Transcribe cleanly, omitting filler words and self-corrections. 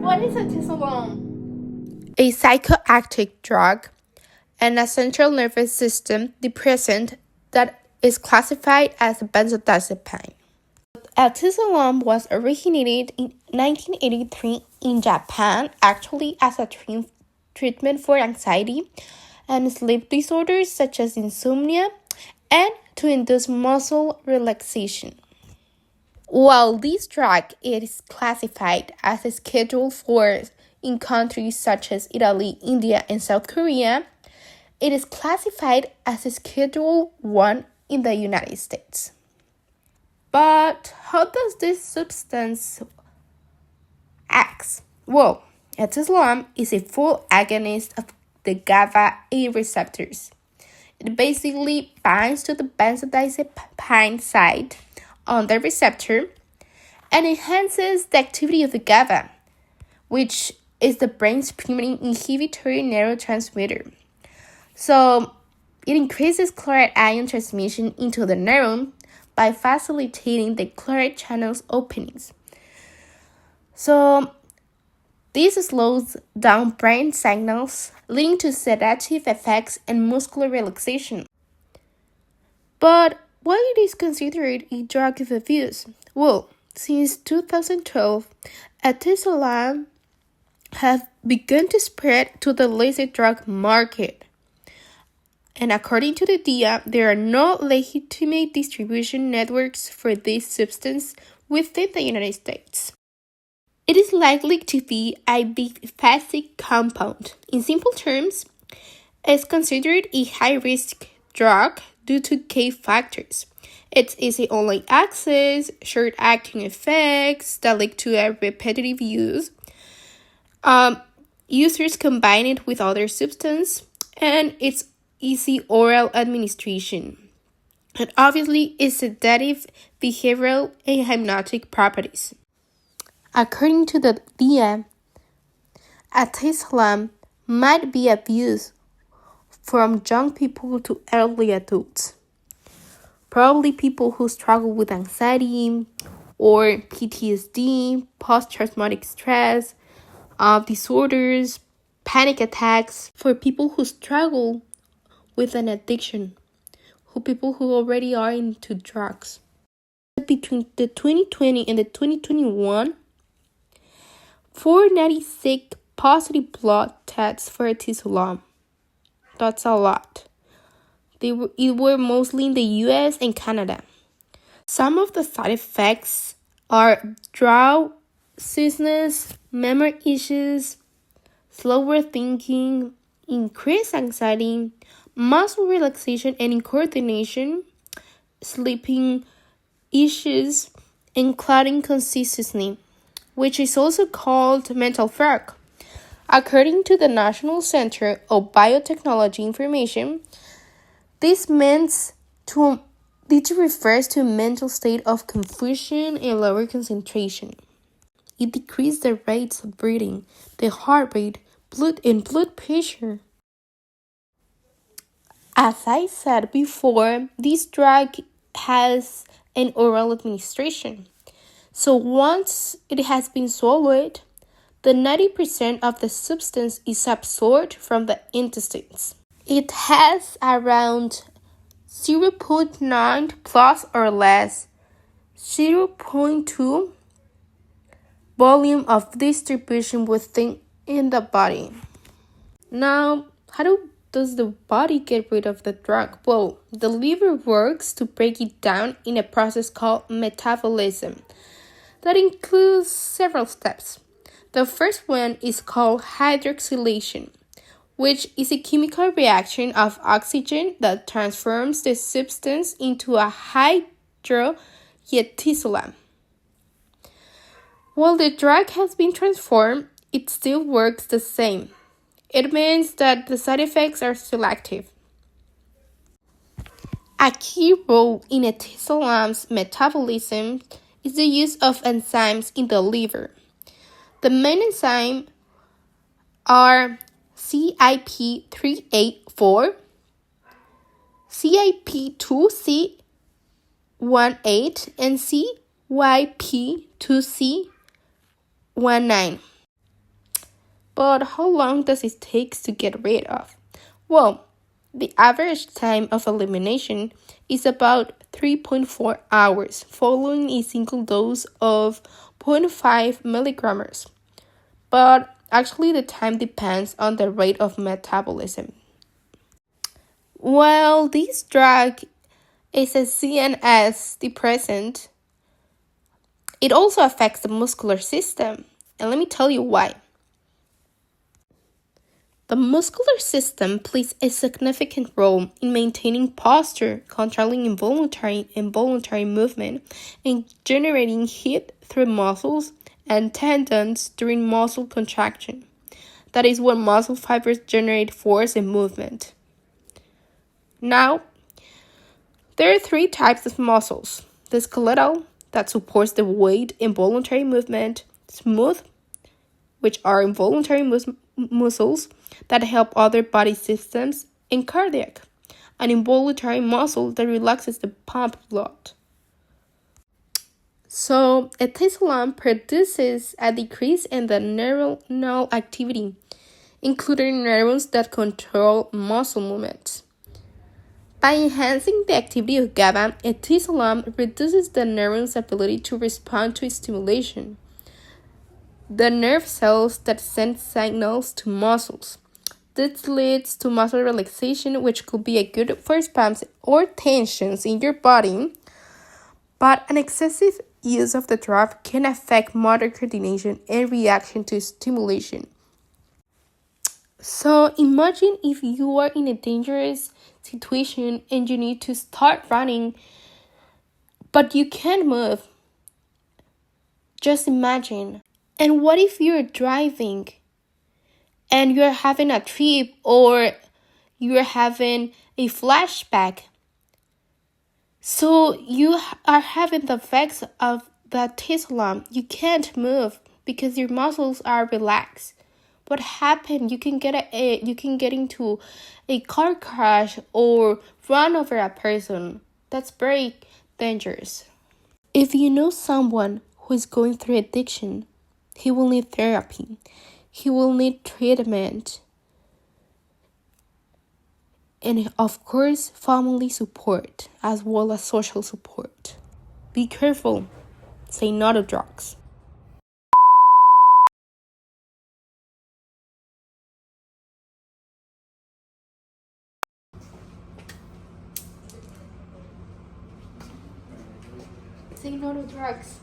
What is atisolone? A psychoactive drug and a central nervous system depressant that is classified as a benzodiazepine. Atisolone was originated in 1983 in Japan, actually as a treatment for anxiety and sleep disorders such as insomnia and to induce muscle relaxation. While this drug is classified as a Schedule 4 in countries such as Italy, India, and South Korea, it is classified as a Schedule 1 in the United States. But how does this substance act? Well, atisolone is a full agonist of the GABA A receptors. It basically binds to the benzodiazepine site on the receptor and enhances the activity of the GABA, which is the brain's primary inhibitory neurotransmitter. So it increases chloride ion transmission into the neuron by facilitating the chloride channel's openings. So this slows down brain signals, leading to sedative effects and muscular relaxation. But why it is considered a drug of abuse? Well, since 2012, atisolone have begun to spread to the illicit drug market. And according to the DEA, there are no legitimate distribution networks for this substance within the United States. It is likely to be a biphasic compound. In simple terms, it's considered a high-risk drug due to key factors. It's easy online access, short-acting effects that lead to a repetitive use. Users combine it with other substances, and it's easy oral administration. And obviously, its sedative, behavioral, and hypnotic properties. According to the DEA, atisolone might be abused from young people to elderly adults. Probably people who struggle with anxiety or PTSD, post-traumatic stress, disorders, panic attacks, for people who struggle with an addiction, people who already are into drugs. Between the 2020 and the 2021, 496 positive blood tests for atisolone. That's a lot. It were mostly in the US and Canada. Some of the side effects are drowsiness, memory issues, slower thinking, increased anxiety, muscle relaxation and incoordination, sleeping issues, and clotting consistency, which is also called mental fog. According to the National Center of Biotechnology Information, this refers to a mental state of confusion and lower concentration. It decreases the rates of breathing, the heart rate, blood pressure. As I said before, this drug has an oral administration. So once it has been swallowed, the 90% of the substance is absorbed from the intestines. It has around 0.9 plus or less 0.2 volume of distribution within the body. Now, how does the body get rid of the drug? Well, the liver works to break it down in a process called metabolism that includes several steps. The first one is called hydroxylation, which is a chemical reaction of oxygen that transforms the substance into a hydroxyatisolone. While the drug has been transformed, it still works the same. It means that the side effects are selective. A key role in atisolone's metabolism is the use of enzymes in the liver. The main enzymes are CYP3A4, CYP2C18, and CYP2C19. But how long does it take to get rid of? Well, the average time of elimination is about 3.4 hours following a single dose of 0.5 milligrams. But actually, the time depends on the rate of metabolism. While this drug is a CNS depressant, it also affects the muscular system. And let me tell you why. The muscular system plays a significant role in maintaining posture, controlling involuntary movement, and generating heat through muscles and tendons during muscle contraction. That is when muscle fibers generate force and movement. Now, there are three types of muscles: the skeletal, that supports the weight and voluntary movement; smooth, which are involuntary muscles that help other body systems; and cardiac, an involuntary muscle that relaxes the pump blood. So, ethisolam produces a decrease in the neuronal activity, including neurons that control muscle movements. By enhancing the activity of GABA, ethisolam reduces the neuron's ability to respond to stimulation, the nerve cells that send signals to muscles. This leads to muscle relaxation, which could be a good for spasms or tensions in your body, but an excessive use of the drug can affect motor coordination and reaction to stimulation. So imagine if you are in a dangerous situation and you need to start running, but you can't move. Just imagine. And what if you're driving and you're having a trip or you're having a flashback? So you are having the effects of that Tesla. You can't move because your muscles are relaxed. What happened? You can get into a car crash or run over a person. That's very dangerous. If you know someone who is going through addiction, he will need therapy. He will need treatment. And of course, family support as well as social support. Be careful. Say no to drugs. Say no to drugs.